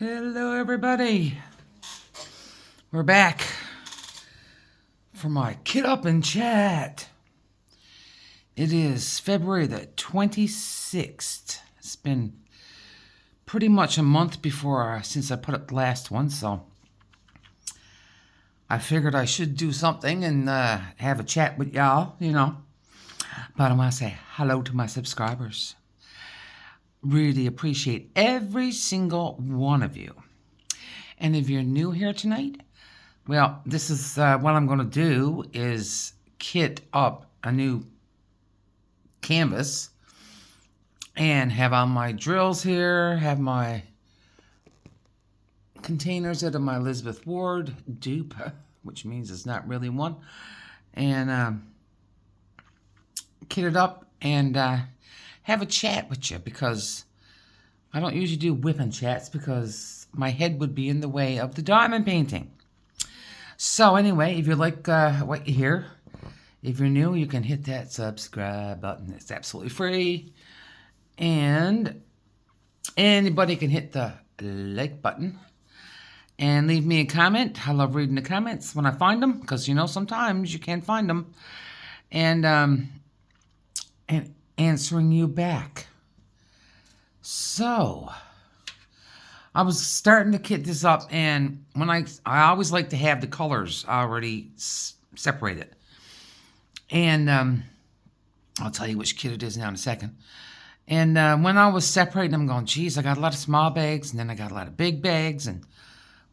Hello, everybody. We're back for my Kid Up and Chat. It is February the 26th. It's been pretty much a month before since I put up the last one, so I figured I should do something and have a chat with y'all, But I want to say hello to my subscribers. Really appreciate every single one of you. And if you're new here tonight, well, this is what I'm going to do is kit up a new canvas and have all my drills here, have my containers out of my Elizabeth Ward dupe, which means it's not really one, and kit it up and have a chat with you, because I don't usually do whipping chats because my head would be in the way of the diamond painting. So anyway, if you like what you hear, if you're new, you can hit that subscribe button. It's absolutely free. And anybody can hit the like button and leave me a comment. I love reading the comments when I find them, because sometimes you can't find them. And answering you back. So I was starting to kit this up, and when I always like to have the colors already separated. And I'll tell you which kit it is now in a second. And when I was separating, I'm going, geez, I got a lot of small bags, and then I got a lot of big bags, and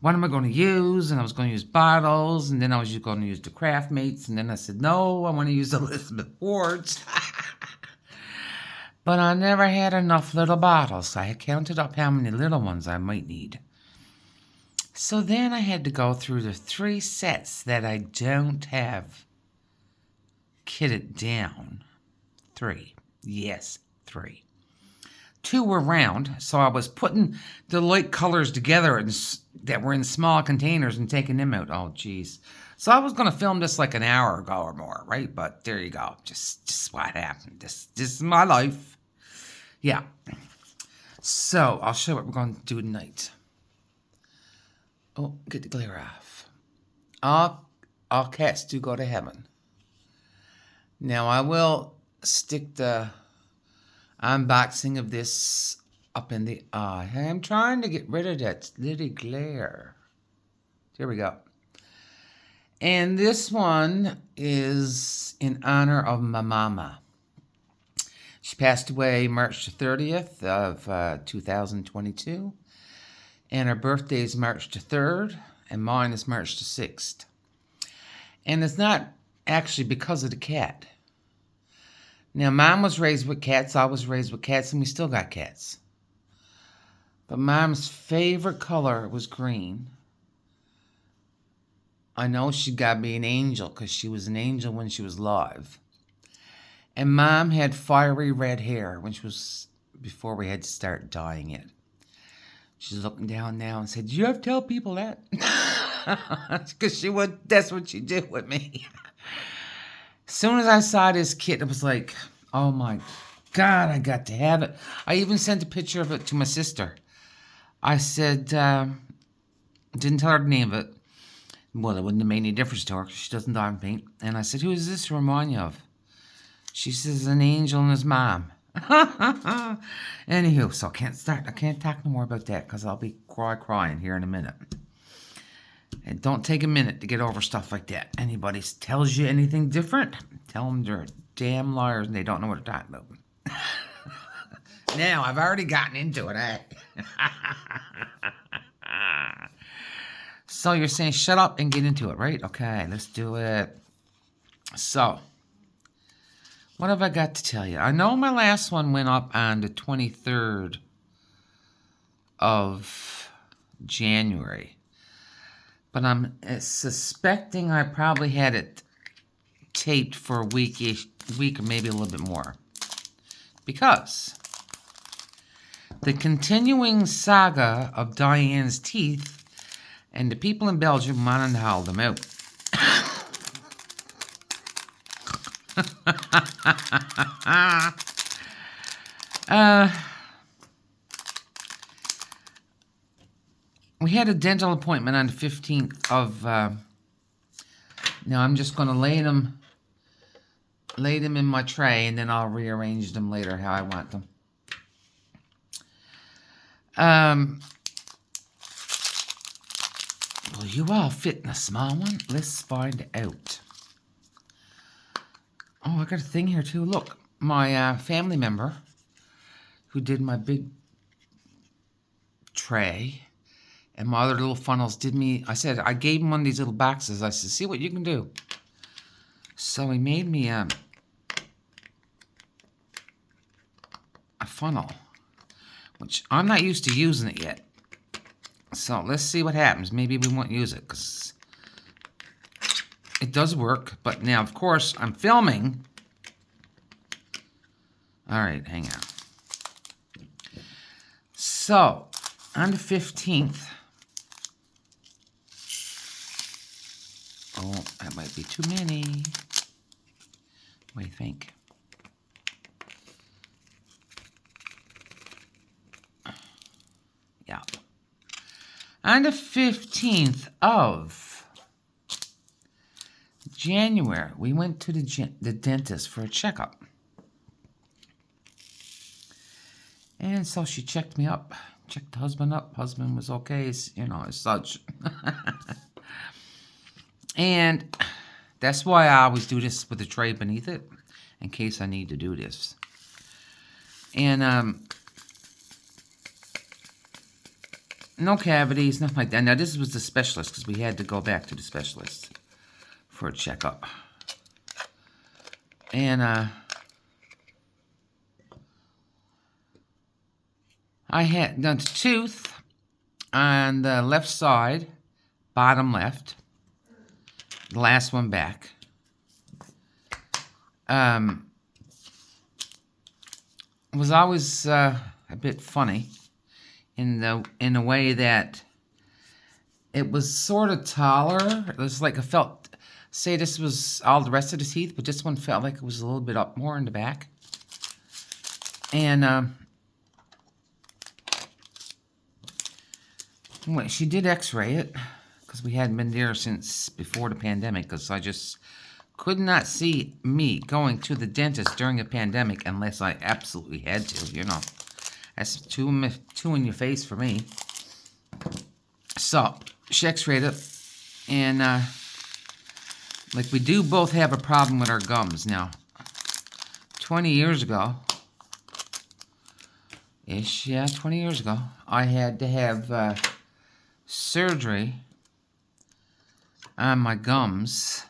what am I going to use? And I was going to use bottles, and then I was just going to use the craft mates, and then I said, no, I want to use the Elizabeth Wards. But I never had enough little bottles, so I had counted up how many little ones I might need. So then I had to go through the 3 sets that I don't have kitted down. 3. Yes, 3. 2 were round, so I was putting the light colors together that were in small containers and taking them out. Oh, geez. So I was going to film this like an hour ago or more, right? But there you go. Just what happened. This is my life. Yeah. So I'll show you what we're going to do tonight. Oh, get the glare off. All cats do go to heaven. Now I will stick the unboxing of this up in the eye. I'm trying to get rid of that little glare. There we go. And this one is in honor of my mama. She passed away March the 30th of 2022. And her birthday is March the 3rd. And mine is March the 6th. And it's not actually because of the cat. Now, Mom was raised with cats. I was raised with cats. And we still got cats. But Mom's favorite color was green. I know she got me an angel, because she was an angel when she was alive. And Mom had fiery red hair, which was before we had to start dyeing it. She's looking down now and said, "Do you have to tell people that?" Because that's what she did with me. As soon as I saw this kit, it was like, oh my God, I got to have it. I even sent a picture of it to my sister. I said, didn't tell her the name of it. Well, it wouldn't have made any difference to her, because she doesn't diamond paint. And I said, who is this remind you of? She says, an angel and his mom. Anywho, so I can't talk no more about that, because I'll be crying here in a minute. And don't take a minute to get over stuff like that. Anybody tells you anything different, tell them they're damn liars and they don't know what they're talking about. Now, I've already gotten into it, eh? So you're saying shut up and get into it, right? Okay, let's do it. So, what have I got to tell you? I know my last one went up on the 23rd of January. But I'm suspecting I probably had it taped for a week or maybe a little bit more. Because the continuing saga of Diane's teeth, and the people in Belgium wanted to hold them out. we had a dental appointment on the 15th of, now I'm just going to lay them in my tray, and then I'll rearrange them later how I want them. Will you all fit in a small one? Let's find out. Oh, I got a thing here too. Look, my family member who did my big tray and my other little funnels did me, I gave him one of these little boxes. I said, see what you can do. So he made me a funnel, which I'm not used to using it yet. So let's see what happens. Maybe we won't use it because it does work. But now, of course, I'm filming. All right, hang on. So, on the 15th. Oh, that might be too many. What do you think? Yeah. On the 15th of January, we went to the dentist for a checkup. And so she checked me up, checked the husband up. Husband was okay, you know, as such. And that's why I always do this with the tray beneath it, in case I need to do this. And, no cavities, nothing like that. Now, this was the specialist, because we had to go back to the specialist for a checkup. And, I had done the tooth on the left side, bottom left, the last one back. It was always a bit funny in a way that it was sort of taller. It was like I felt, say this was all the rest of the teeth, but this one felt like it was a little bit up more in the back. And well, she did x-ray it, because we hadn't been there since before the pandemic, because I just could not see me going to the dentist during a pandemic unless I absolutely had to, you know. That's two in your face for me. So, she x-rayed it, and like we do both have a problem with our gums now. 20 years ago, yeah, 20 years ago, I had to have surgery on my gums.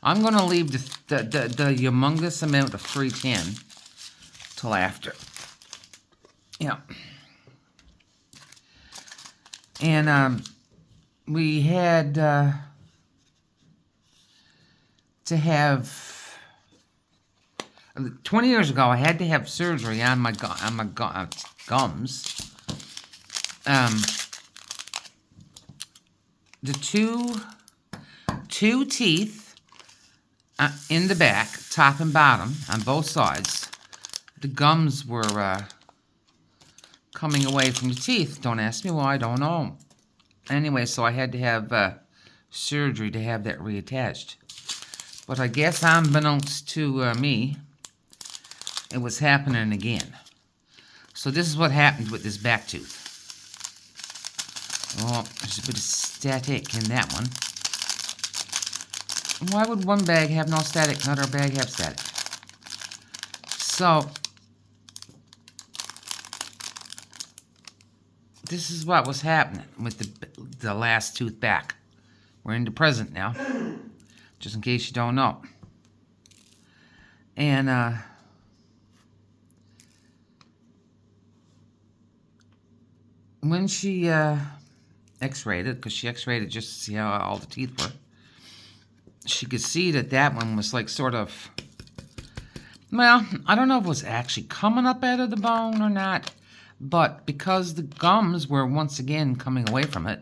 I'm going to leave the humongous amount of 310 till after. Yeah. And we had to have 20 years ago. I had to have surgery on my gums. The two teeth in the back, top and bottom, on both sides, the gums were coming away from the teeth. Don't ask me why, I don't know. Anyway, so I had to have surgery to have that reattached. But I guess unbeknownst to me, it was happening again. So this is what happened with this back tooth. Oh, there's a bit of static in that one. Why would one bag have no static, another bag have static? So, this is what was happening with the last tooth back. We're in the present now, just in case you don't know. And, when she x-rayed it, because she x-rayed it just to see how all the teeth were, she could see that one was like sort of, well, I don't know if it was actually coming up out of the bone or not, but because the gums were once again coming away from it,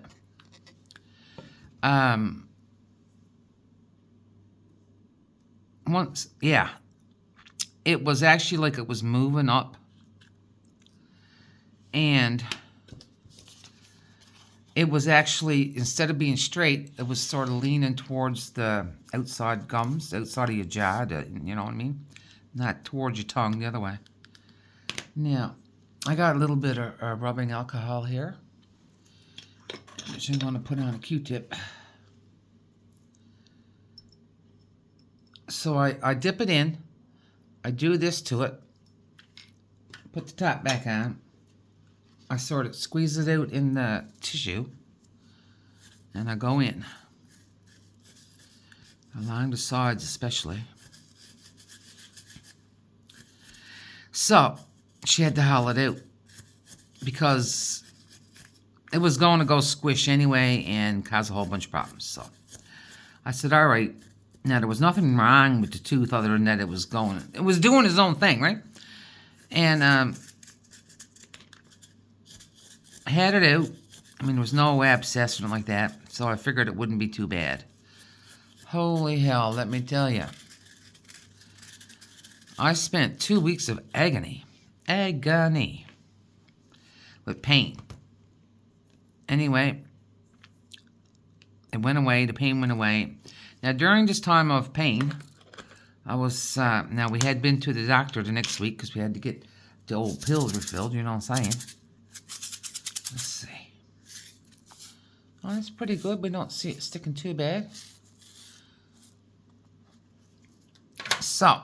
it was actually like it was moving up, and it was actually, instead of being straight, it was sort of leaning towards the outside gums, outside of your jaw, you know what I mean? Not towards your tongue, the other way. Now, I got a little bit of rubbing alcohol here, which I'm going to put on a Q-tip. So I dip it in, I do this to it, put the top back on, I sort of squeeze it out in the tissue, and I go in, along the sides especially. So, she had to haul it out, because it was going to go squish anyway and cause a whole bunch of problems. So, I said, all right. Now, there was nothing wrong with the tooth other than that it was doing its own thing, right? And I had it out. I mean, there was no abscess or anything like that, so I figured it wouldn't be too bad. Holy hell, let me tell you. I spent 2 weeks of agony. Agony. With pain. Anyway, it went away. The pain went away. Now, during this time of pain, I was, now we had been to the doctor the next week because we had to get the old pills refilled, you know what I'm saying? Let's see. Oh, that's pretty good. We don't see it sticking too bad. So,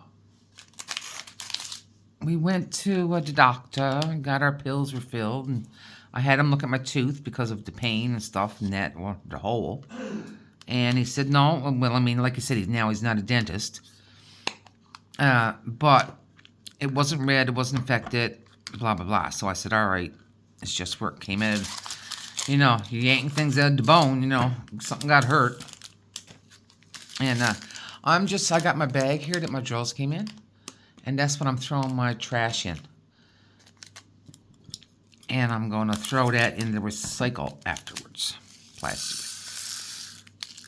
we went to the doctor and got our pills refilled, and I had him look at my tooth because of the pain and stuff and that, or the hole. And he said, no, well, I mean, like I said, he's not a dentist. But it wasn't red, it wasn't infected, blah, blah, blah. So I said, all right, it's just where it came in. You know, you yanking things out of the bone, you know, something got hurt. And I got my bag here that my drills came in. And that's what I'm throwing my trash in. And I'm going to throw that in the recycle afterwards. Plastic.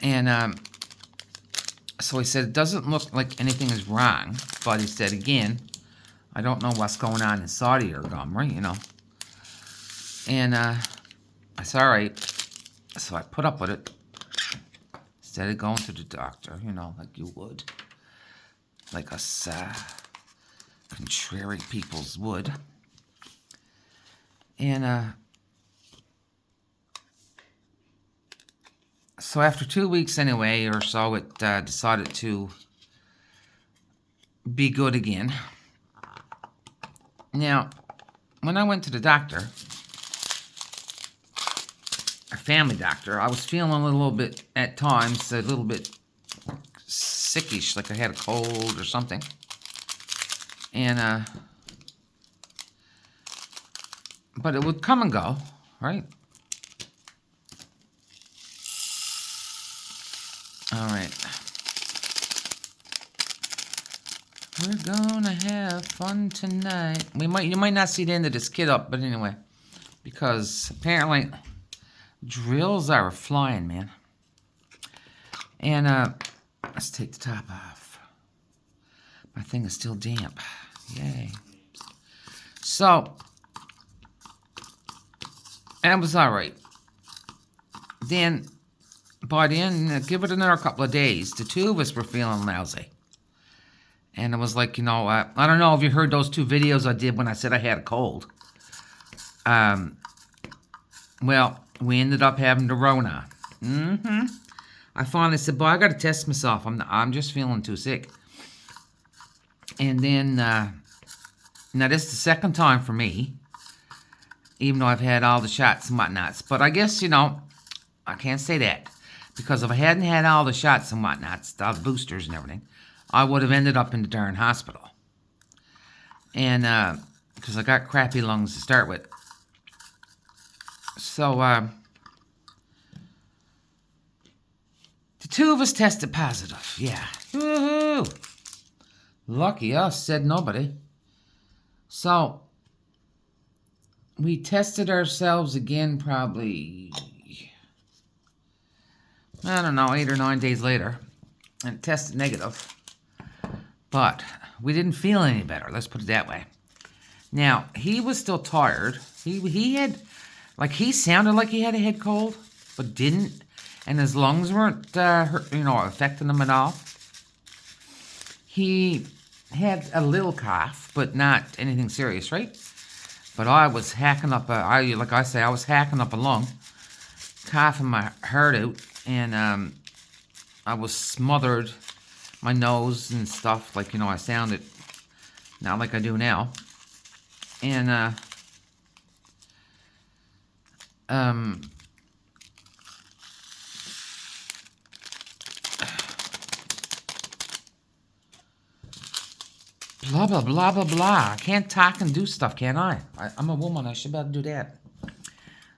And so he said, it doesn't look like anything is wrong. But he said, again, I don't know what's going on inside of your gum, right? You know. And I said, all right. So I put up with it. Instead of going to the doctor, you know, like you would. Like us contrary peoples would. And so after 2 weeks anyway, or so, it decided to be good again. Now, when I went to the doctor, a family doctor, I was feeling a little bit, at times, a little bit sickish, like I had a cold or something. And, but it would come and go, right? All right. We're gonna have fun tonight. You might not see the end of this kit up, but anyway, because apparently drills are flying, man. And let's take the top off. My thing is still damp. Yay. So, and it was all right. Then, by then, give it another couple of days. The two of us were feeling lousy. And it was like, you know, I don't know if you heard those 2 videos I did when I said I had a cold. Well, we ended up having the Rona. I finally said, boy, I got to test myself. I'm just feeling too sick. And then, now this is the second time for me. Even though I've had all the shots and whatnots. But I guess, you know, I can't say that. Because if I hadn't had all the shots and whatnots, all the boosters and everything, I would have ended up in the darn hospital. And, because I got crappy lungs to start with. So, the 2 of us tested positive. Yeah. Woohoo! Lucky us, said nobody. So, we tested ourselves again probably, I don't know, 8 or 9 days later. And it tested negative. But we didn't feel any better, let's put it that way. Now, he was still tired. He had Like, he sounded like he had a head cold, but didn't. And his lungs weren't, affecting him at all. He had a little cough, but not anything serious, right? But I was hacking up I was hacking up a lung, coughing my heart out, and I was smothered, my nose and stuff, like, I sounded not like I do now. And blah, blah, blah, blah, blah. I can't talk and do stuff, can I? I'm a woman. I should be able to do that.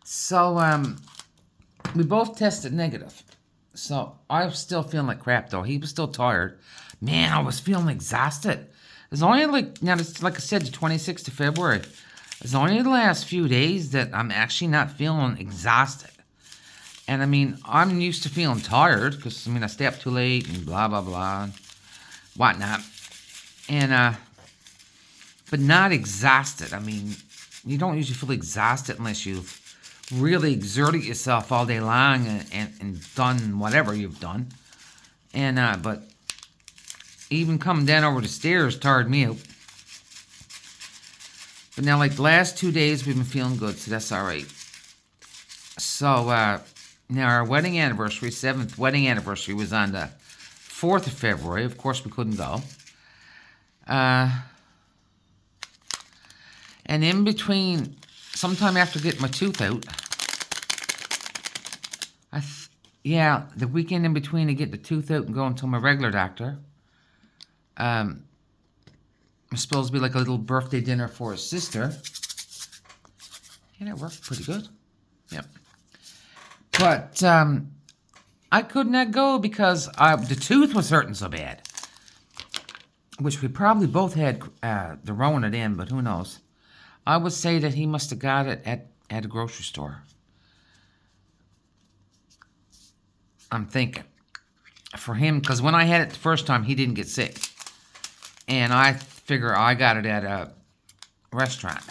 So, we both tested negative. So, I was still feeling like crap, though. He was still tired. Man, I was feeling exhausted. It's only like I said, the 26th of February. It's only the last few days that I'm actually not feeling exhausted. And, I mean, I'm used to feeling tired because, I stay up too late and blah, blah, blah, and whatnot. And, but not exhausted. I mean, you don't usually feel exhausted unless you've really exerted yourself all day long and done whatever you've done. And, but even coming down over the stairs tired me out. But now, like, the last 2 days, we've been feeling good, so that's all right. So, now our wedding anniversary, 7th wedding anniversary, was on the 4th of February. Of course, we couldn't go. And in between, sometime after getting my tooth out, the weekend in between to get the tooth out and going to my regular doctor, it was supposed to be like a little birthday dinner for his sister. And it worked pretty good. Yep. But I could not go because the tooth was hurting so bad. Which we probably both had the Rona in, but who knows. I would say that he must have got it at a grocery store. I'm thinking. For him, because when I had it the first time, he didn't get sick. And I figure I got it at a restaurant.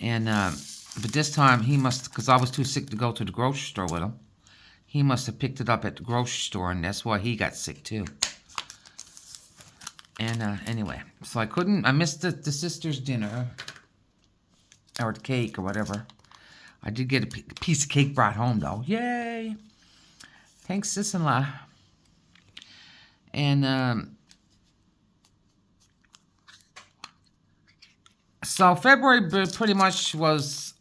And, but this time he must, because I was too sick to go to the grocery store with him, he must have picked it up at the grocery store, and that's why he got sick too. And anyway, so I missed the sister's dinner, or the cake, or whatever. I did get a piece of cake brought home, though. Yay! Thanks, sis-in-law. And, so February pretty much was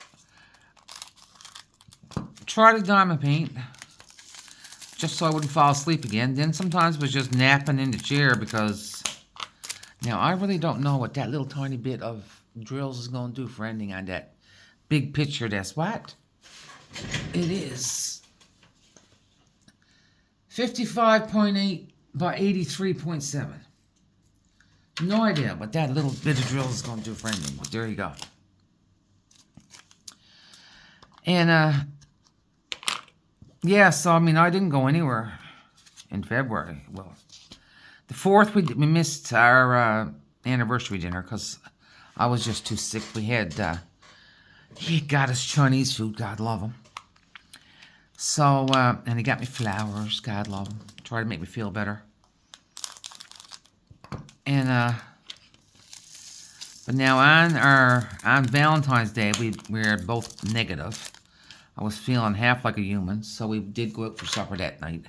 try to diamond paint, just so I wouldn't fall asleep again. Then sometimes it was just napping in the chair because, now I really don't know what that little tiny bit of drills is going to do for ending on that big picture. That's what it is. 55.8 by 83.7. No idea what that little bit of drill is going to do for anything, but there you go. And, yeah, so, I didn't go anywhere in February. Well, the 4th, we missed our anniversary dinner because I was just too sick. He got us Chinese food, God love him. So, and he got me flowers, God love him. Tried to make me feel better. And, but now on Valentine's Day, we were both negative. I was feeling half like a human, so we did go out for supper that night.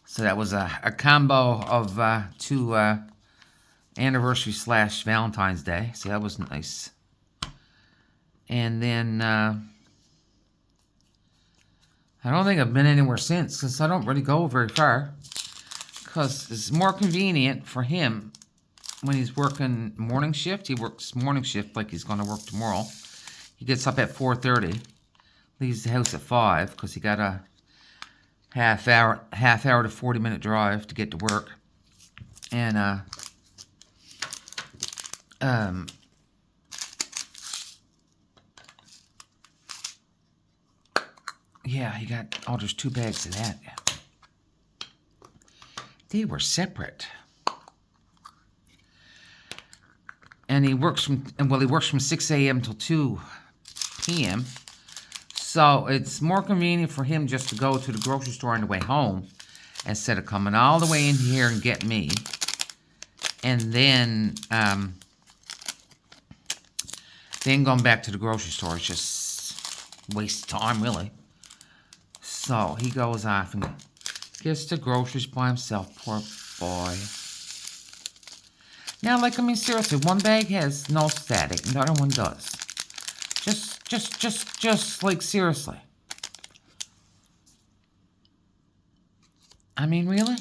So that was a combo of 2 anniversary / Valentine's Day, so that was nice. And then, I don't think I've been anywhere since, because I don't really go very far. Because it's more convenient for him when he's working morning shift. He works morning shift like he's going to work tomorrow. He gets up at 4:30, leaves the house at 5 because he got a half hour to 40-minute drive to get to work. And yeah, he got, oh, there's 2 bags of that. They were separate. And he works from 6 a.m. till 2 p.m. So it's more convenient for him just to go to the grocery store on the way home instead of coming all the way in here and get me. And then going back to the grocery store is just waste of time, really. So he goes off and gets the groceries by himself. Poor boy. Now, like, I mean, seriously, one bag has no static and the other one does. Just, like, seriously. I mean, really?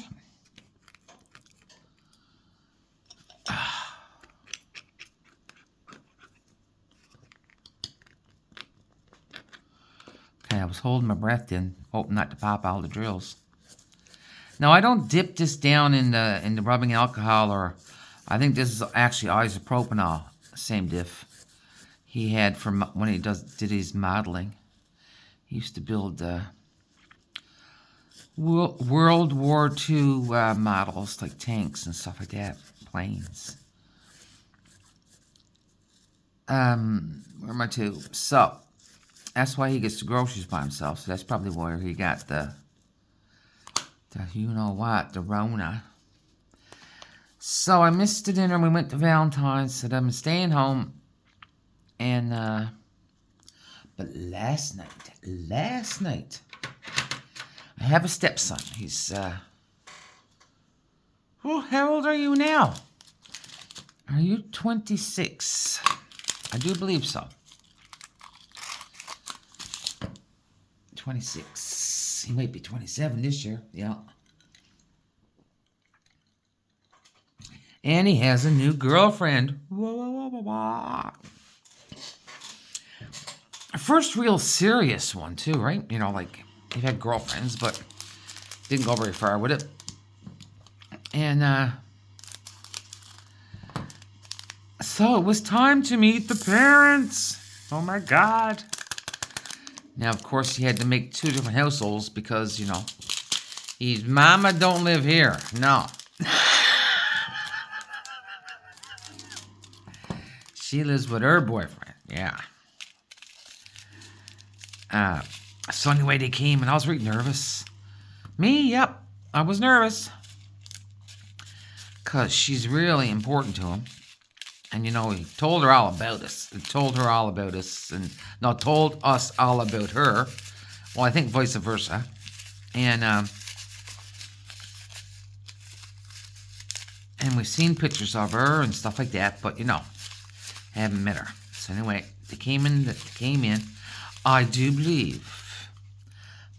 Okay, I was holding my breath in, hoping not to pop all the drills. Now, I don't dip this down in the rubbing alcohol, or I think this is actually isopropanol, same diff he had from when he did his modeling. He used to build World War II models, like tanks and stuff like that, planes. Where am I to? So, that's why he gets the groceries by himself. So that's probably where he got the you know what, the Rona. So I missed the dinner. We went to Valentine's. Said I'm staying home. And but last night, I have a stepson. He's oh, how old are you now? Are you 26? I do believe so. 26. He might be 27 this year. Yeah. And he has a new girlfriend. Whoa, whoa, whoa, whoa, whoa. A first real serious one, too, right? You know, like, he had girlfriends, but didn't go very far with it. And, so it was time to meet the parents. Oh, my God. Now, of course, he had to make 2 different households because, you know, his mama don't live here. No. She lives with her boyfriend. Yeah. So anyway, they came, and I was really nervous. Me, yep. I was nervous. Because she's really important to him. And, you know, he told her all about us. He told her all about us. And, no, told us all about her. Well, I think vice versa. And we've seen pictures of her and stuff like that. But, you know, haven't met her. So anyway, they came in. I do believe,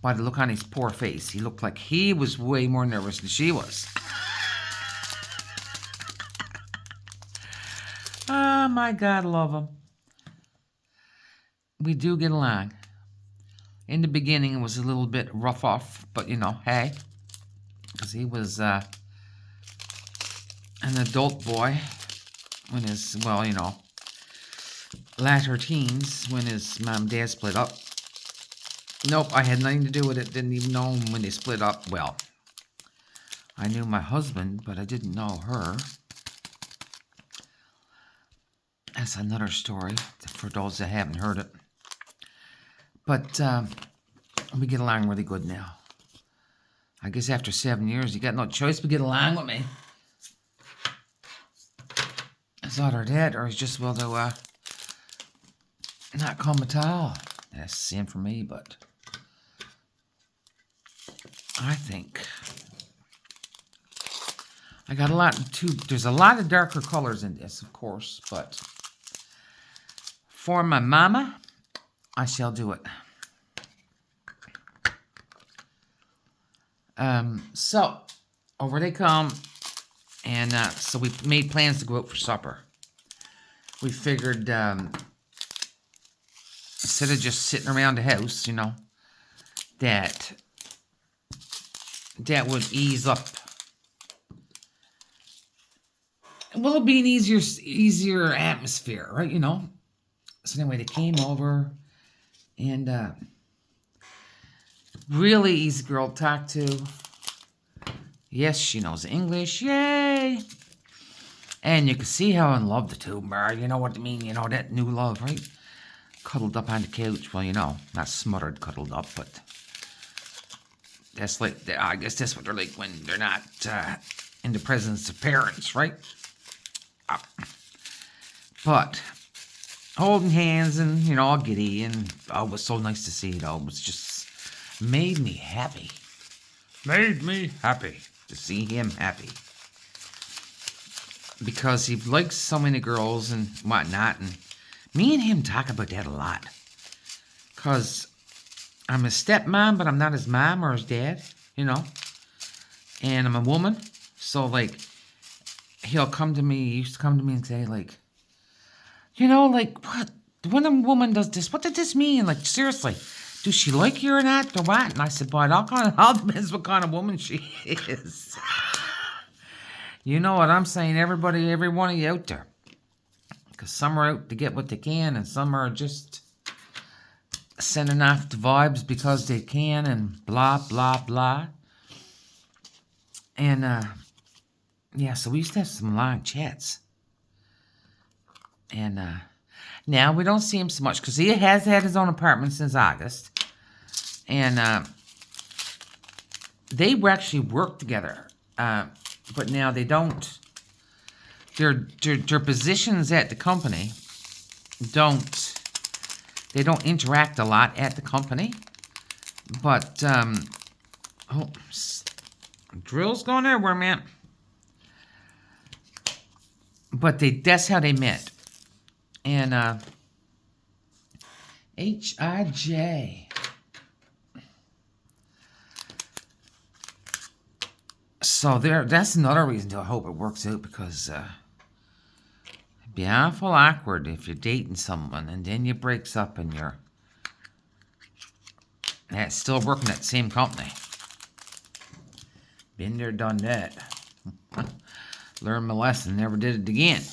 by the look on his poor face, he looked like he was way more nervous than she was. Oh, my God, love him. We do get along. In the beginning, it was a little bit rough off, but, you know, hey. Because he was an adult boy when his, well, you know, latter teens, when his mom and dad split up. Nope, I had nothing to do with it. Didn't even know him when they split up. Well, I knew my husband, but I didn't know her. That's another story for those that haven't heard it. But we get along really good now. I guess after 7 years, you got no choice but get along with me. It's either that, or it's just well to not come at all. That's the same for me, but I think I got a lot too. There's a lot of darker colors in this, of course, but for my mama, I shall do it. So over they come, and so we made plans to go out for supper. We figured instead of just sitting around the house, you know, that would ease up. Well, it'll be an easier atmosphere, right? You know. So anyway, they came over, and really easy girl to talk to. Yes, she knows English. Yay! And you can see how in love the two are. You know what I mean? You know, that new love, right? cuddled up on the couch. Well, you know, not smothered, cuddled up, but that's like, I guess that's what they're like when they're not in the presence of parents, right? But holding hands and, you know, all giddy, and oh, it was so nice to see it all. It was just made me happy. Made me happy to see him happy. Because he likes so many girls and whatnot, and me and him talk about that a lot. Because I'm his stepmom, but I'm not his mom or his dad, you know. And I'm a woman, so, like, he'll come to me, he used to come to me and say, like, you know, like, what? When a woman does this, what did this mean? Like, seriously, does she like you or not, or what? And I said, boy, it all depends what kind of woman she is. You know what I'm saying? Everybody, every one of you out there. Because some are out to get what they can, and some are just sending off the vibes because they can, and blah, blah, blah. And, yeah, so we used to have some long chats. And, now we don't see him so much, because he has had his own apartment since August. And, they actually work together. But now they don't. Their positions at the company they don't interact a lot at the company. But drill's going everywhere, man. But that's how they met. And H.I.J. So that's another reason to hope it works out, because it'd be awful awkward if you're dating someone and then you breaks up and you're still working at the same company. Been there, done that. Learned my lesson, never did it again.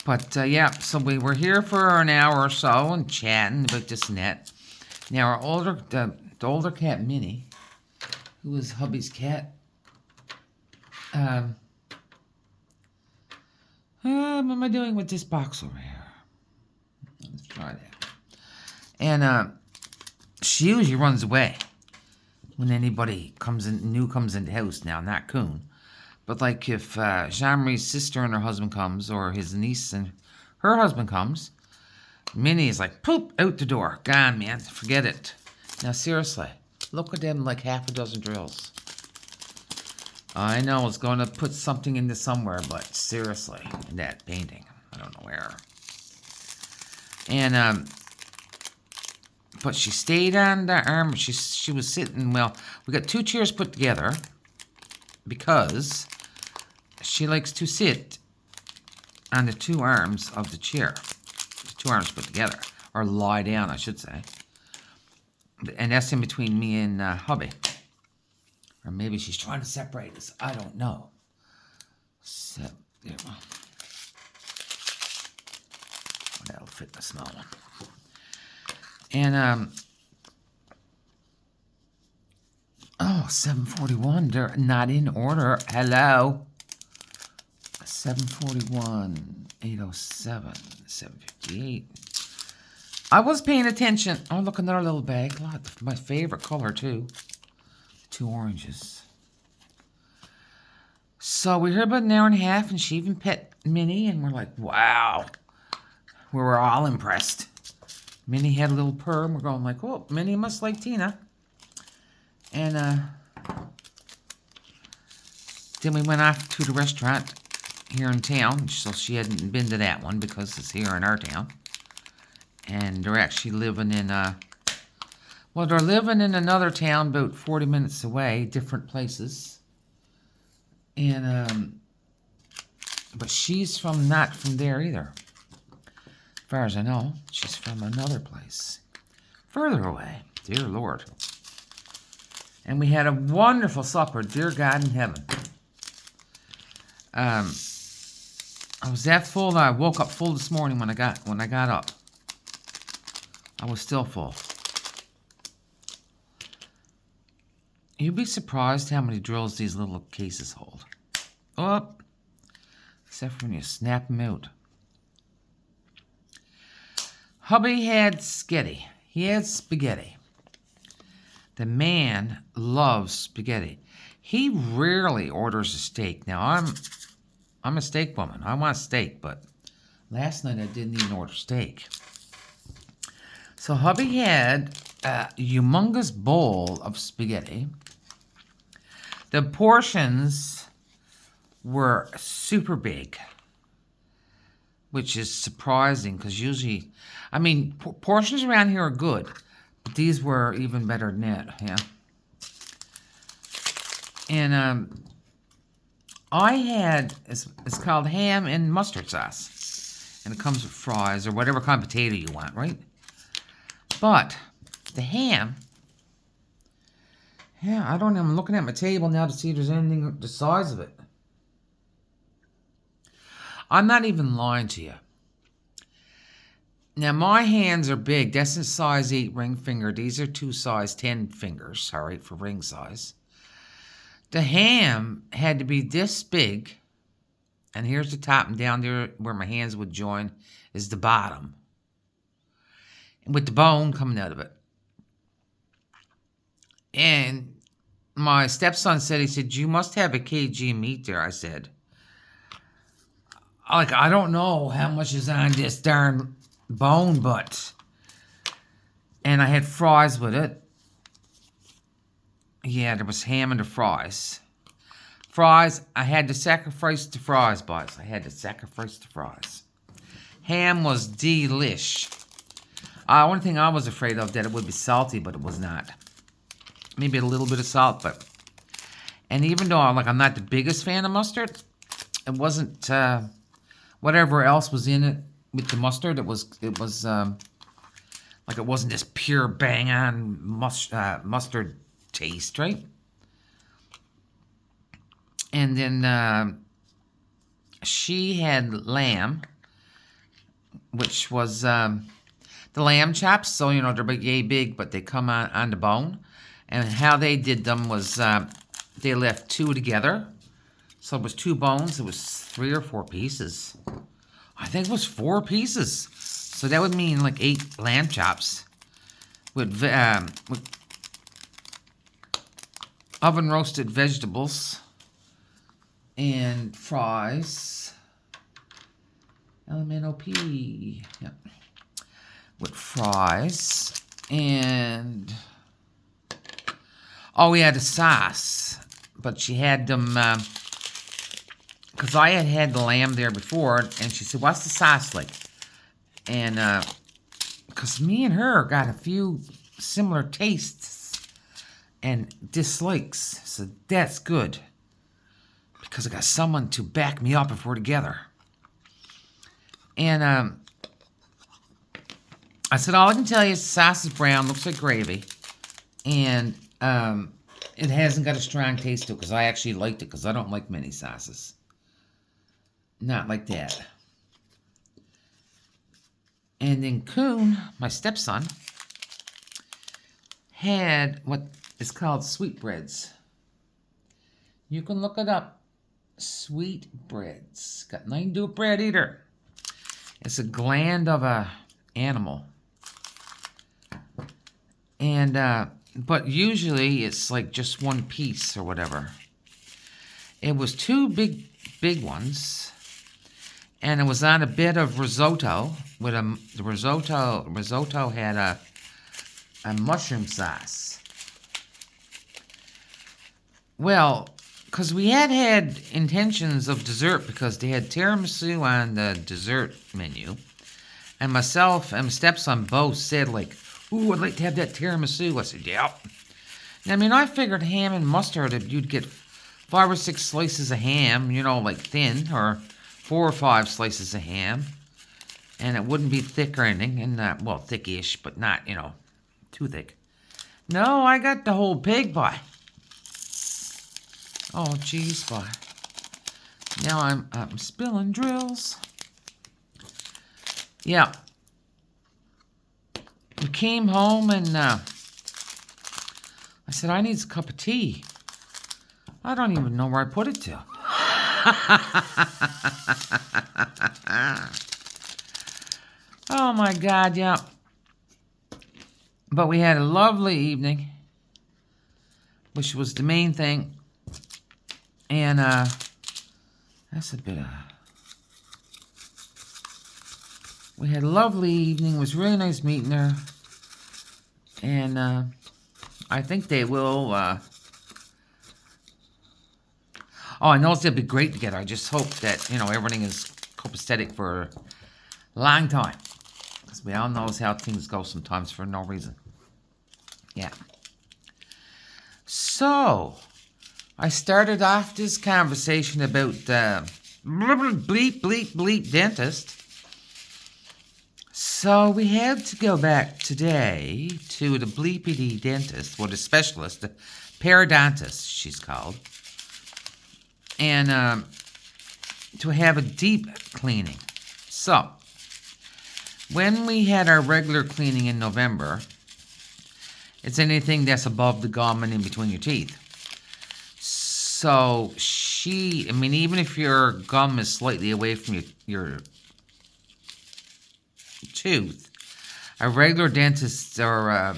But yeah, so we were here for an hour or so and chatting about this and that. Now the older cat, Minnie, who was hubby's cat. What am I doing with this box over here? Let's try that. And she usually runs away when anybody new comes in the house. Now, not Coon, but like if Jean-Marie's sister and her husband comes, or his niece and her husband comes, Minnie is like, poop, out the door. Gone, man. Forget it. Now, seriously. Look at them, like half a dozen drills. I know it's going to put something into somewhere, but seriously, in that painting, I don't know where. And but she stayed on the arm. She was sitting. Well, we got 2 chairs put together because she likes to sit on the 2 arms of the chair. The 2 arms put together, or lie down, I should say. And that's in between me and hubby. Or maybe she's trying to separate us. I don't know. So, there we go. That'll fit the small one. And, 741. They're not in order. Hello. 741, 807, 758. I was paying attention. Oh, look, another little bag. My favorite color, too. 2 oranges. So we're here about an hour and a half, and she even pet Minnie, and we're like, wow. We were all impressed. Minnie had a little purr, and we're going like, oh, Minnie must like Tina. And then we went off to the restaurant here in town, so she hadn't been to that one because it's here in our town. And they're actually living in, they're living in another town about 40 minutes away, different places. And, but she's not from there either. As far as I know, she's from another place. Further away, dear Lord. And we had a wonderful supper, dear God in heaven. I was that full that I woke up full this morning when I got up. I was still full. You'd be surprised how many drills these little cases hold. Oh, except for when you snap them out. Hubby had spaghetti. He had spaghetti. The man loves spaghetti. He rarely orders a steak. Now, I'm a steak woman. I want steak, but last night I didn't even order steak. So hubby had a humongous bowl of spaghetti. The portions were super big, which is surprising because usually, I mean, portions around here are good, but these were even better than that, yeah. And I had, it's called ham and mustard sauce, and it comes with fries or whatever kind of potato you want, right? But the ham, yeah, I don't know. I'm looking at my table now to see if there's anything the size of it. I'm not even lying to you. Now, my hands are big. That's a size 8 ring finger. These are 2 size 10 fingers, all right, for ring size. The ham had to be this big, and here's the top, and down there where my hands would join is the bottom, with the bone coming out of it. And my stepson said, he said, you must have a kg of meat there. I said, like, I don't know how much is on this darn bone, but, and I had fries with it. Yeah, there was ham and the fries. Fries, I had to sacrifice the fries, boys. I had to sacrifice the fries. Ham was delish. One thing I was afraid of, that it would be salty, but it was not. Maybe a little bit of salt, but... And even though I'm not the biggest fan of mustard, it wasn't... whatever else was in it with the mustard, it was like it wasn't this pure bang-on mustard taste, right? And then she had lamb, which was... the lamb chops, so, you know, they're yay big, but they come on the bone. And how they did them was they left 2 together. So it was 2 bones. It was 3 or 4 pieces. I think it was 4 pieces. So that would mean like 8 lamb chops with oven roasted vegetables and fries. LMNOP. Yep. With fries and we had a sauce, but she had them because I had the lamb there before, and she said, "What's the sauce like?" And because me and her got a few similar tastes and dislikes, so that's good because I got someone to back me up if we're together. And I said, all I can tell you is the sauce is brown, looks like gravy. And it hasn't got a strong taste to it because I actually liked it because I don't like many sauces. Not like that. And then Coon, my stepson, had what is called sweetbreads. You can look it up. Sweetbreads. Got nothing to do with bread either. It's a gland of a animal. And, but usually it's like just 1 piece or whatever. It was 2 big ones. And it was on a bit of risotto. With the risotto had a mushroom sauce. Well, because we had intentions of dessert because they had tiramisu on the dessert menu. And myself and my stepson both said, like, ooh, I'd like to have that tiramisu. I said, yep. I mean, I figured ham and mustard, if you'd get 5 or 6 slices of ham, you know, like thin, or 4 or 5 slices of ham, and it wouldn't be thick or anything, and, well, thickish, but not, you know, too thick. No, I got the whole pig, boy. Oh, geez, boy. Now I'm spilling drills. Yeah. We came home and I said, I need a cup of tea. I don't even know where I put it to. Oh my God, yeah. But we had a lovely evening, which was the main thing. And that's a bit of... We had a lovely evening. It was really nice meeting her. And I think they will... Oh, I know they'll be great together. I just hope that, you know, everything is copacetic for a long time. Because we all know how things go sometimes for no reason. Yeah. So, I started off this conversation about bleep, bleep, bleep dentist. So, we had to go back today to the bleepity dentist, or the specialist, the periodontist, she's called. And to have a deep cleaning. So, when we had our regular cleaning in November, it's anything that's above the gum and in between your teeth. So, I mean, even if your gum is slightly away from your tooth, a regular dentist or a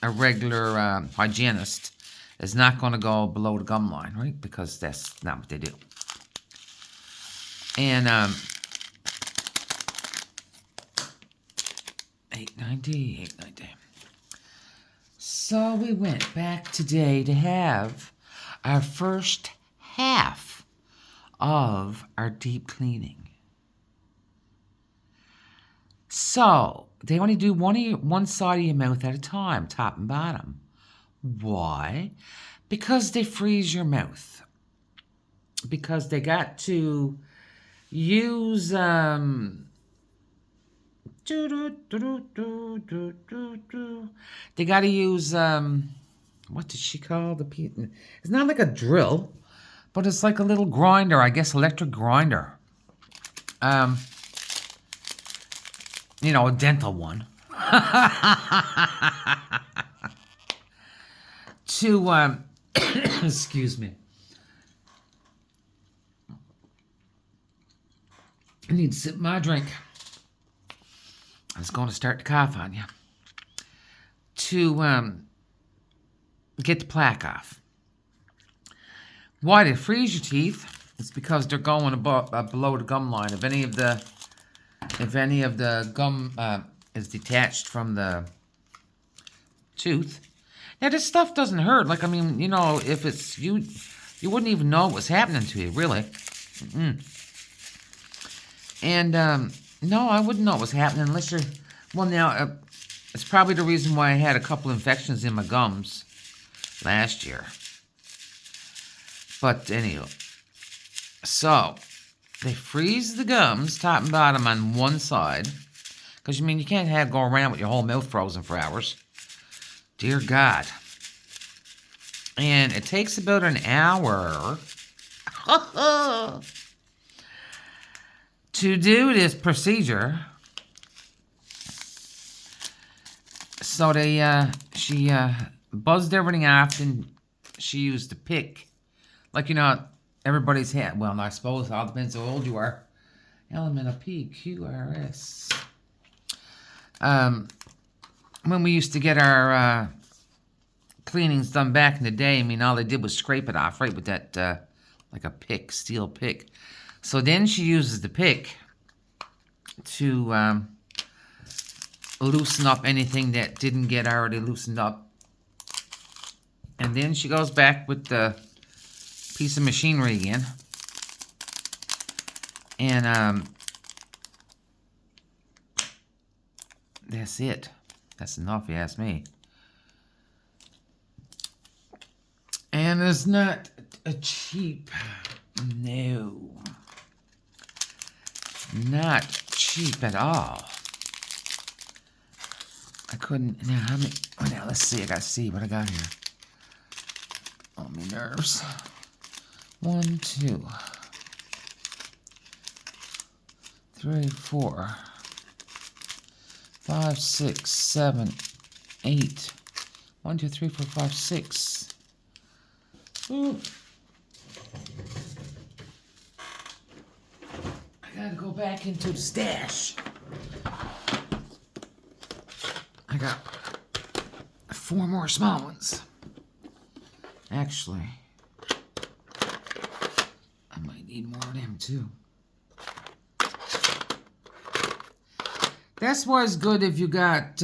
regular hygienist is not going to go below the gum line, right? Because that's not what they do. And 890. So we went back today to have our first half of our deep cleaning. So they only do one side of your mouth at a time, top and bottom. Why? Because they freeze your mouth. Because they got to use they got to use what did she call the piece? It's not like a drill, but it's like a little grinder, I guess, electric grinder. You know, a dental one. To excuse me. I need to sip my drink. I was going to start to cough on you. To get the plaque off. Why they freeze your teeth? It's because they're going above, below the gum line. If any of the gum is detached from the tooth. Now this stuff doesn't hurt. Like, I mean, you know, if it's you wouldn't even know what's happening to you, really. And no, I wouldn't know what was happening unless you're... Well, now, it's probably the reason why I had a couple infections in my gums last year. But anyway, so they freeze the gums, top and bottom, on one side. Because, I mean, you can't go around with your whole mouth frozen for hours. Dear God. And it takes about an hour to do this procedure. So she buzzed everything off, and she used a pick. Like, you know, everybody's had, well, I suppose it all depends how old you are. Element of P, Q, R, S. When we used to get our cleanings done back in the day, I mean, all they did was scrape it off, right, with that, like a pick, steel pick. So then she uses the pick to loosen up anything that didn't get already loosened up. And then she goes back with the piece of machinery again. And that's it. That's enough, if you ask me. And it's not a cheap, no. Not cheap at all. I couldn't, now, how many, oh, now, let's see, I gotta see what I got here. Oh, my nerves. 1, 2, 3, 4, 5, 6, 7, 8. 1, 2, 3, 4, 5, 6. Ooh. I gotta go back into the stash. I got 4 more small ones. Actually, I might need more of them too. That's why it's good if you got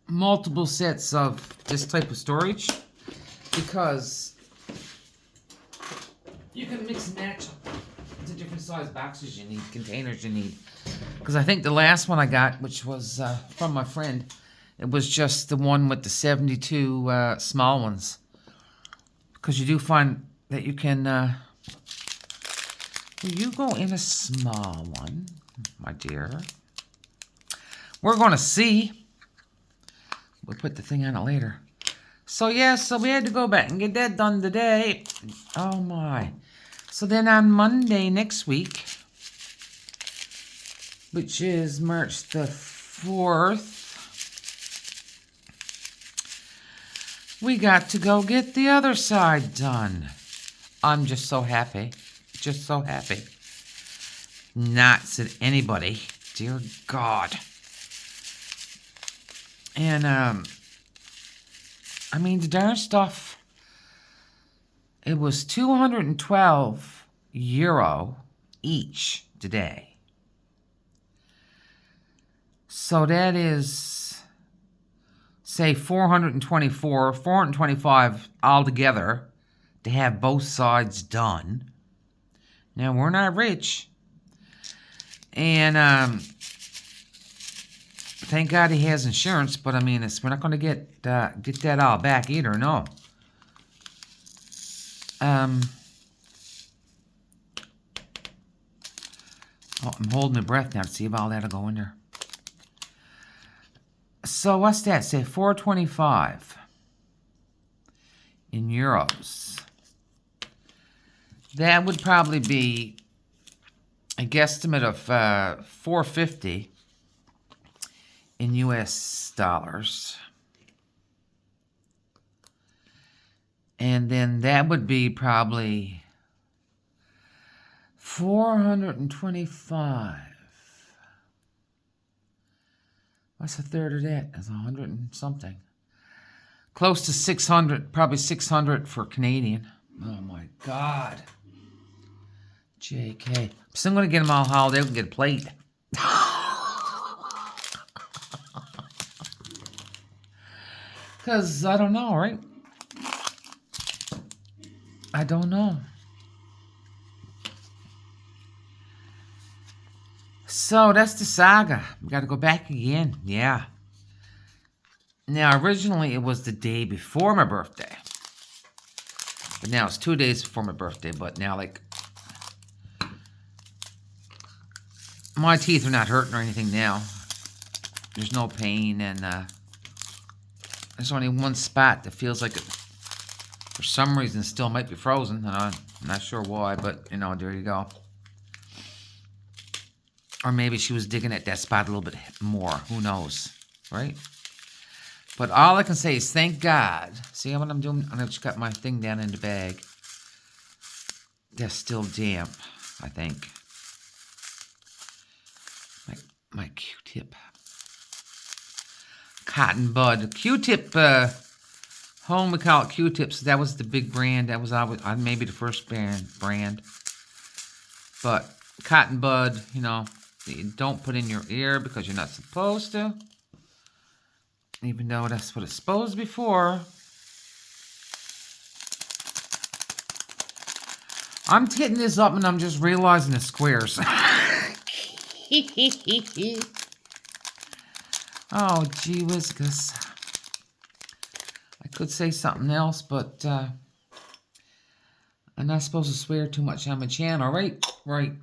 multiple sets of this type of storage, because you can mix and match the different size boxes you need, containers you need. Because I think the last one I got, which was from my friend, it was just the one with the 72 small ones. Because you do find that you can... you go in a small one, my dear. We're going to see. We'll put the thing on it later. So, yeah, so we had to go back and get that done today. Oh, my. So then on Monday next week, which is March the 4th, we got to go get the other side done. I'm just so happy. Just so happy. Not said anybody. Dear God. And, I mean, the darn stuff, it was €212 each today. So that is, say, 424, 425 altogether to have both sides done. Now, we're not rich. And, thank God he has insurance, but I mean, we're not going to get that all back either, no. Oh, I'm holding my breath now to see if all that'll go in there. So what's that? Say 425 in euros. That would probably be a guesstimate of 450 in US dollars. And then that would be probably 425. What's a third of that? That's 100 and something. Close to 600, probably 600 for Canadian. Oh my God. JK. I'm still going to get them all hauled out and get a plate. Because I don't know, right? I don't know. So that's the saga. We got to go back again. Yeah. Now, originally it was the day before my birthday. But now it's 2 days before my birthday. But now, like, my teeth are not hurting or anything now. There's no pain, and there's only one spot that feels like it, for some reason, still might be frozen. And I'm not sure why, but, you know, there you go. Or maybe she was digging at that spot a little bit more. Who knows, right? But all I can say is thank God. See what I'm doing? I just got my thing down in the bag. That's still damp, I think. My Q-tip. Cotton Bud. Q-tip, home we call it Q-tips. That was the big brand. That was always, maybe the first brand. But Cotton Bud, you know, you don't put in your ear because you're not supposed to. Even though that's what it's supposed to be for. I'm hitting this up and I'm just realizing it's squares. Oh, gee whiz. I could say something else, but I'm not supposed to swear too much on my channel, right? Right.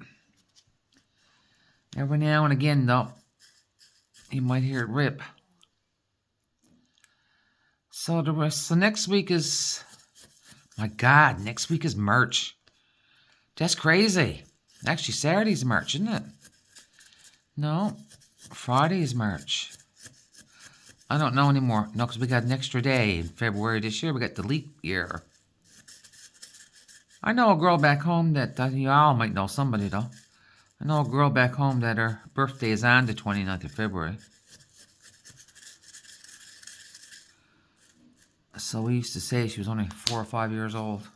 Every now and again, though, you might hear it rip. So next week is, my God, next week is March. That's crazy. Actually, Saturday's March, isn't it? No, Friday is March. I don't know anymore. No, because we got an extra day in February this year. We got the leap year. I know a girl back home that you all might know somebody, though. I know a girl back home that her birthday is on the 29th of February. So we used to say she was only 4 or 5 years old.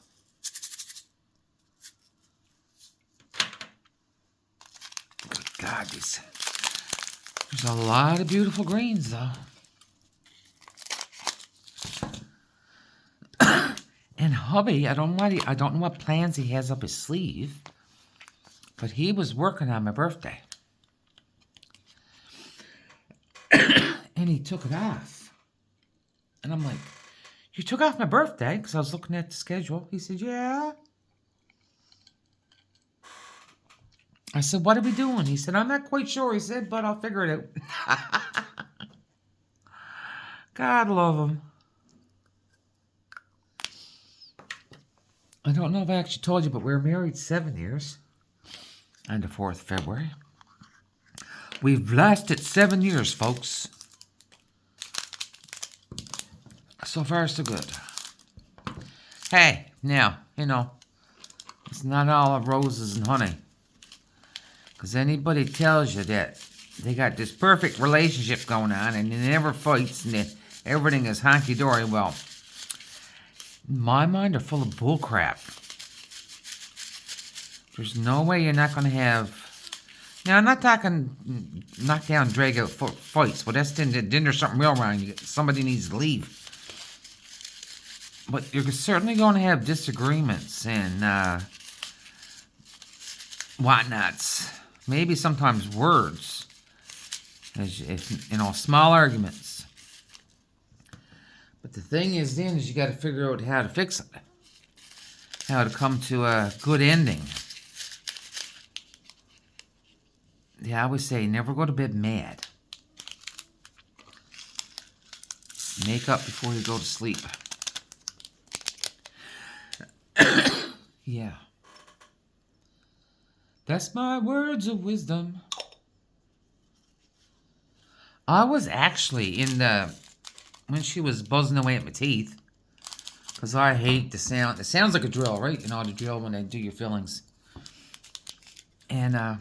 Good God, there's a lot of beautiful greens, though. And hubby, I don't know what plans he has up his sleeve, but he was working on my birthday. And he took it off. And I'm like, you took off my birthday? Because I was looking at the schedule. He said, yeah. I said, what are we doing? He said, I'm not quite sure. He said, but I'll figure it out. God love him. I don't know if I actually told you, but we were married 7 years. On the 4th of February. We've lasted 7 years, folks. So far, so good. Hey, now, you know, it's not all roses and honey. Because anybody tells you that they got this perfect relationship going on and they never fights and everything is honky-dory, well, in my mind, they're full of bullcrap. There's no way you're not going to have... Now, I'm not talking knock-down, drag-out fights, but that's then there's something real wrong. Somebody needs to leave. But you're certainly going to have disagreements and whatnots. Maybe sometimes words. If, you know, small arguments. But the thing is then is you got to figure out how to fix it. How to come to a good ending. They always say, never go to bed mad. Make up before you go to sleep. Yeah. That's my words of wisdom. I was actually in the... When she was buzzing away at my teeth. Because I hate the sound. It sounds like a drill, right? You know, the drill when they do your fillings. And,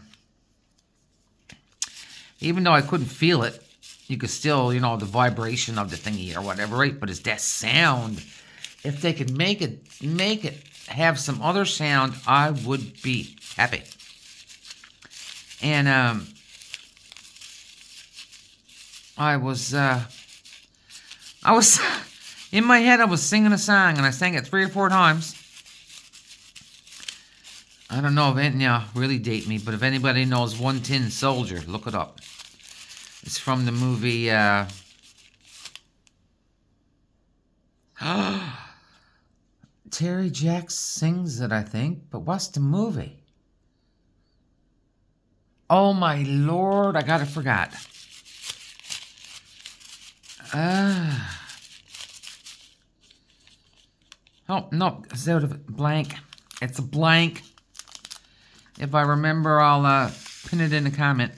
even though I couldn't feel it, you could still, you know, the vibration of the thingy or whatever, right? But it's that sound. If they could make it have some other sound, I would be happy. And I was in my head. I was singing a song, and I sang it 3 or 4 times. I don't know if it really date me, but if anybody knows One Tin Soldier, look it up. It's from the movie. Terry Jacks sings it, I think. But what's the movie? Oh my Lord, I gotta forgot. Oh no, it's out of it. Blank. It's a blank. If I remember, I'll pin it in the comment.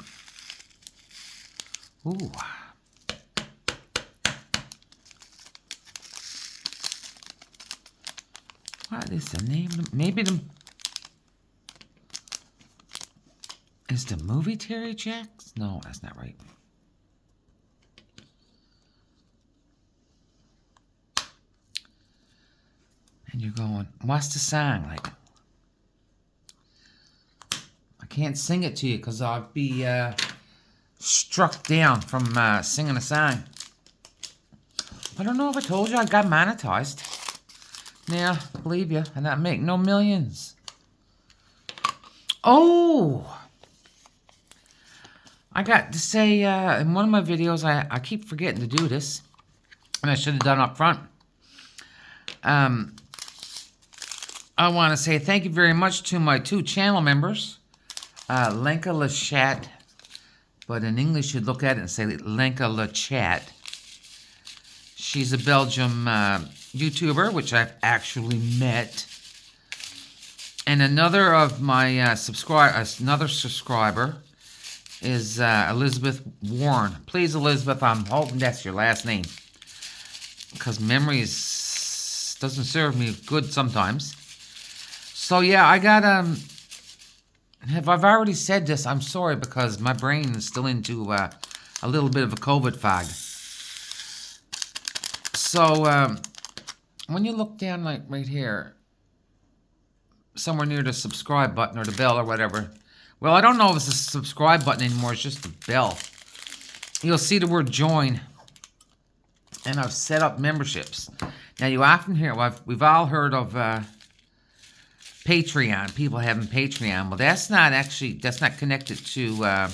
Ooh. What is the name of the... Maybe the... Is the movie Terry Jacks? No, that's not right. And you're going, what's the song like? I can't sing it to you because I'll be struck down from singing a song. I don't know if I told you I got monetized. Now, believe you, and I make no millions. Oh! I got to say, in one of my videos, I keep forgetting to do this. And I should have done up front. I want to say thank you very much to my 2 channel members. Lenka Lachat. But in English, you'd look at it and say Lenka Lachat. She's a Belgium YouTuber, which I've actually met. And another of my another subscriber is Elizabeth Warren. Please, Elizabeth, I'm hoping that's your last name. Because memory doesn't serve me good sometimes. So, yeah, I got If I've already said this, I'm sorry, because my brain is still into a little bit of a COVID fog. So, when you look down, like right here, somewhere near the subscribe button or the bell or whatever. Well, I don't know if it's a subscribe button anymore. It's just the bell. You'll see the word join. And I've set up memberships. Now, you often hear, we've all heard of Patreon. People having Patreon. Well, that's not connected to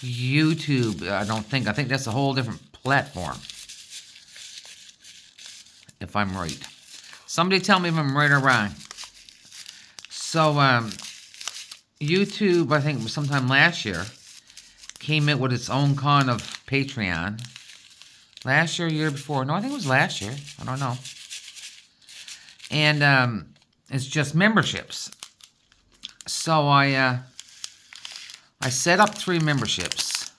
YouTube, I don't think. I think that's a whole different platform. If I'm right. Somebody tell me if I'm right or wrong. So, YouTube, I think sometime last year, came in with its own kind of Patreon. Last year, year before. No, I think it was last year. I don't know. And it's just memberships. So I set up 3 memberships.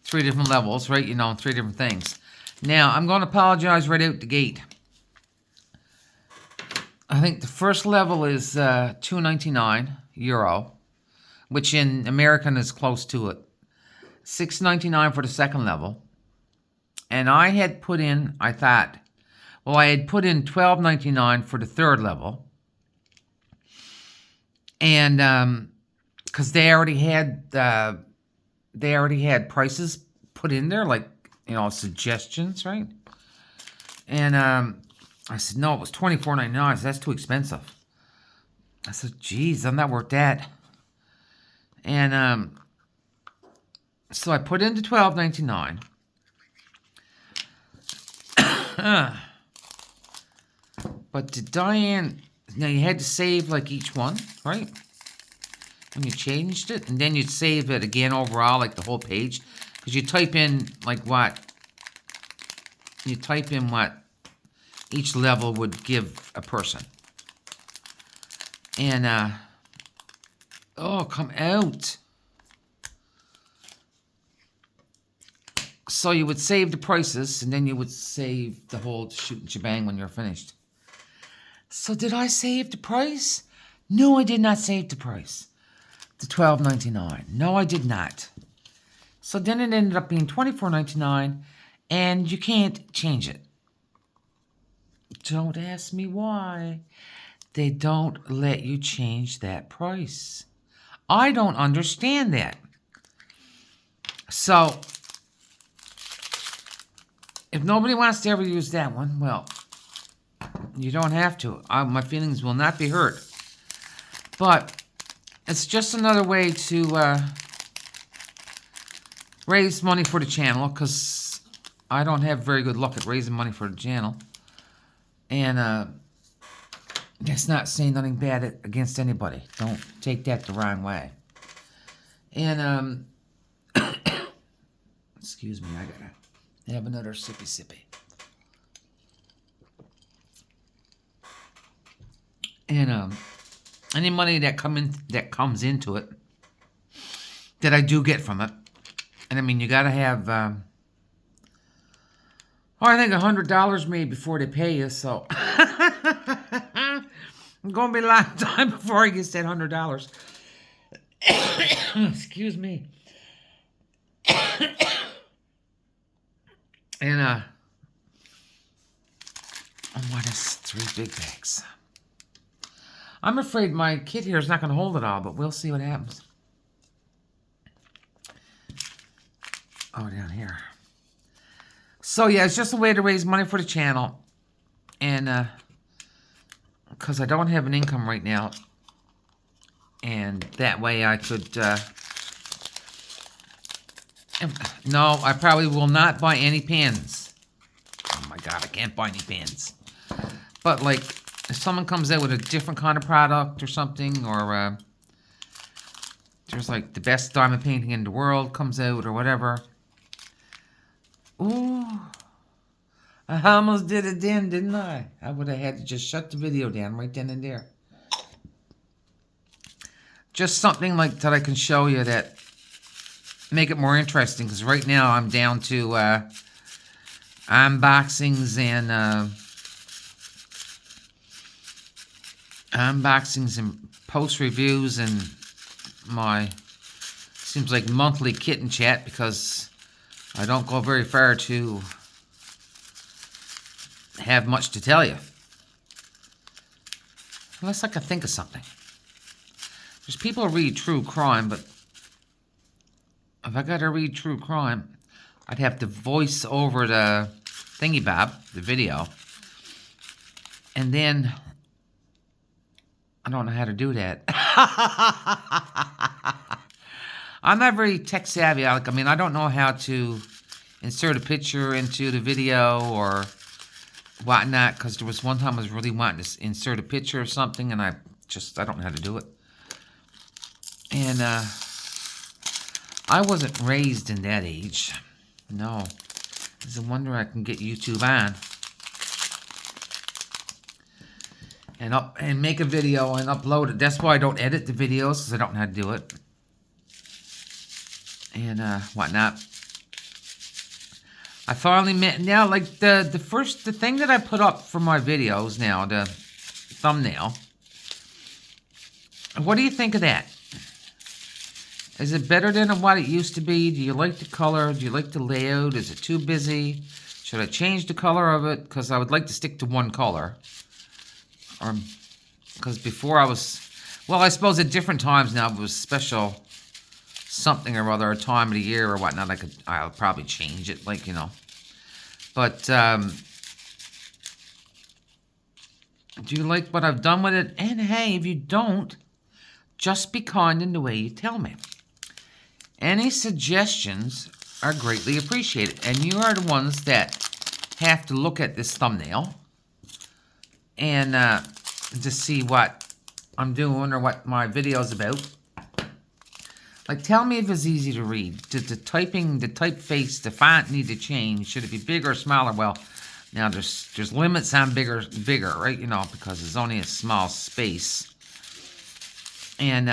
3 different levels, right? 3 different things. Now, I'm going to apologize right out the gate. I think the first level is €2.99, which in American is close to it. $6.99 for the second level. And I had put in, I had put in $12.99 for the third level. And because they already had prices put in there, like, suggestions, right? And I said, no, it was $24.99, so that's too expensive. I said, geez, I'm not worth that. And so I put in the $12.99. But to Diane, now you had to save like each one, right? When you changed it, and then you'd save it again overall, like the whole page, because you type in like what each level would give a person. And oh, come out. So you would save the prices, and then you would save the whole shoot and shebang when you're finished. So did I save the price? No, I did not save the price. The $12.99. No, I did not. So then it ended up being $24.99, and you can't change it. Don't ask me why. They don't let you change that price. I don't understand that. So, if nobody wants to ever use that one, well, you don't have to. My feelings will not be hurt. But it's just another way to raise money for the channel, because I don't have very good luck at raising money for the channel. And that's not saying nothing bad against anybody. Don't take that the wrong way. And, excuse me, I gotta have another Sippy Sippy. And, any money that comes into it, that I do get from it, and I mean, you gotta have, I think $100 made before they pay you, so it's gonna be a long time before I get that $100. Excuse me. And I want us 3 big bags. I'm afraid my kit here is not going to hold it all, but we'll see what happens. Oh, down here. So, yeah, it's just a way to raise money for the channel. And, because I don't have an income right now. And that way I could, no, I probably will not buy any pens. Oh, my God, I can't buy any pens. But, like, if someone comes out with a different kind of product or something, or there's like the best diamond painting in the world comes out or whatever. Ooh, I almost did it then, didn't I? I would have had to just shut the video down right then and there. Just something like that I can show you that make it more interesting, because right now I'm down to unboxings and post reviews in my, seems like monthly kitten chat, because I don't go very far to have much to tell you. Unless I can think of something. There's people who read true crime, but if I got to read true crime, I'd have to voice over the thingy-bob, the video. And then, I don't know how to do that. I'm not very tech savvy. I mean, I don't know how to insert a picture into the video or whatnot, because there was one time I was really wanting to insert a picture or something, and I don't know how to do it. And I wasn't raised in that age. No. It's a wonder I can get YouTube on. And make a video and upload it. That's why I don't edit the videos, because I don't know how to do it. And whatnot. I finally met, now, like, the thing that I put up for my videos now, the thumbnail. What do you think of that? Is it better than what it used to be? Do you like the color? Do you like the layout? Is it too busy? Should I change the color of it? Because I would like to stick to one color. Or, because before I was, well, I suppose at different times now, it was special something or other, a time of the year or whatnot, I'll probably change it, like, you know. But, do you like what I've done with it? And hey, if you don't, just be kind in the way you tell me. Any suggestions are greatly appreciated. And you are the ones that have to look at this thumbnail and to see what I'm doing or what my video's about. Like, tell me if it's easy to read. Did the typeface, the font need to change? Should it be bigger or smaller? Well, now there's limits on bigger, right? You know, because it's only a small space. And,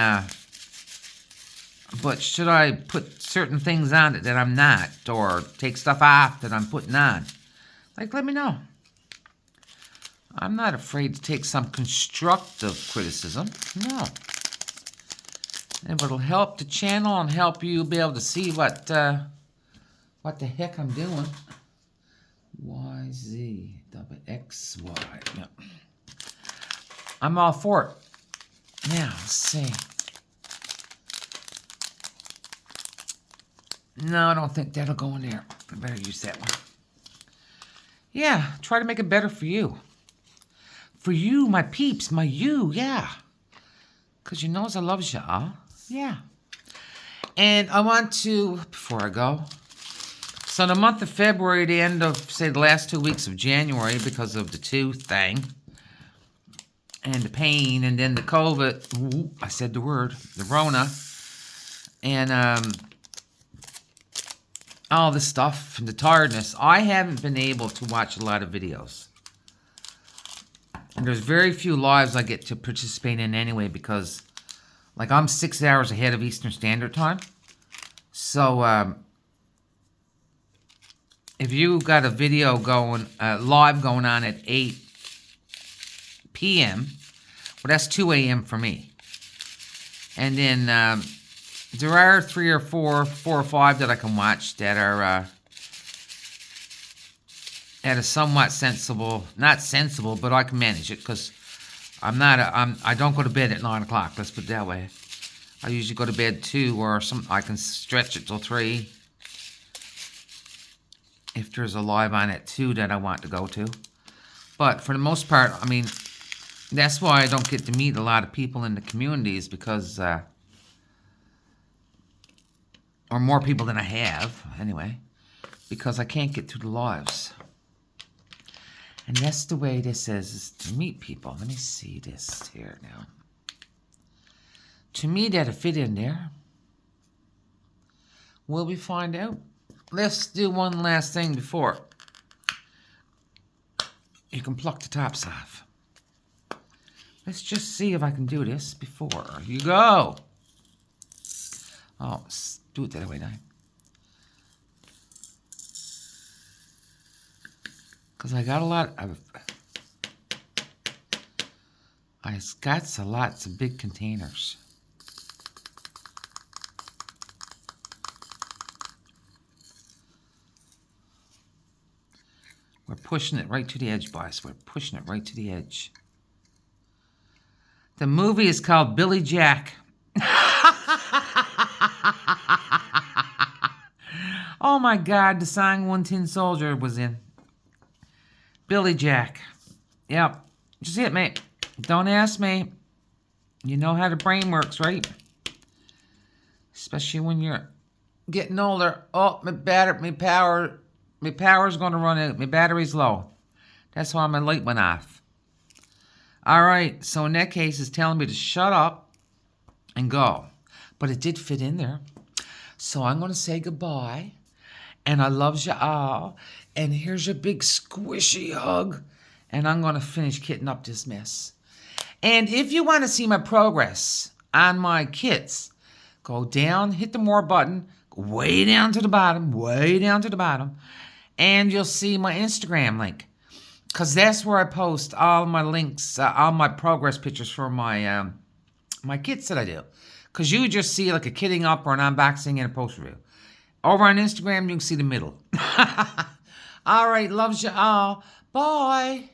but should I put certain things on it that I'm not? Or take stuff off that I'm putting on? Like, let me know. I'm not afraid to take some constructive criticism. No. And it'll help the channel and help you be able to see what the heck I'm doing. YZ, XY. Yep. I'm all for it. Now, let's see. No, I don't think that'll go in there. I better use that one. Yeah, try to make it better for you. For you, my peeps, my you, yeah. Because you knows I loves you, huh? Yeah. And I want to, before I go, so in the month of February, the end of, say, the last 2 weeks of January, because of the tooth thing, and the pain, and then the COVID, ooh, I said the word, the Rona, and all this stuff, and the tiredness, I haven't been able to watch a lot of videos. And there's very few lives I get to participate in anyway, because, like, I'm 6 hours ahead of Eastern Standard Time. So, if you got a video going, live going on at 8 p.m., well, that's 2 a.m. for me. And then, there are 3 or 4 or 5 that I can watch that are, at a somewhat sensible, not sensible, but I can manage it, because I don't go to bed at 9 o'clock, let's put it that way. I usually go to bed 2 or I can stretch it till 3. If there's a live on at 2 that I want to go to. But for the most part, I mean, that's why I don't get to meet a lot of people in the communities, because, or more people than I have, anyway, because I can't get to the lives. And that's the way this is to meet people. Let me see this here now. To me, that'll fit in there. Will we find out? Let's do one last thing before. You can pluck the tops off. Let's just see if I can do this before you go. Oh, let's do it that way now. Because I got a lot of... I've got lots of big containers. We're pushing it right to the edge, boys. We're pushing it right to the edge. The movie is called Billy Jack. Oh my God, the song One Tin Soldier was in. Billy Jack. Yep. Just it, mate. Don't ask me. You know how the brain works, right? Especially when you're getting older. Oh, my power's going to run out. My battery's low. That's why my light went off. All right. So in that case, it's telling me to shut up and go. But it did fit in there. So I'm going to say goodbye. And I loves you all. And here's your big squishy hug. And I'm going to finish kitting up this mess. And if you want to see my progress on my kits, go down, hit the more button, go way down to the bottom, and you'll see my Instagram link. Because that's where I post all my links, all my progress pictures for my my kits that I do. Because you just see like a kitting up or an unboxing and a post review. Over on Instagram, you can see the middle. All right, loves you all. Bye.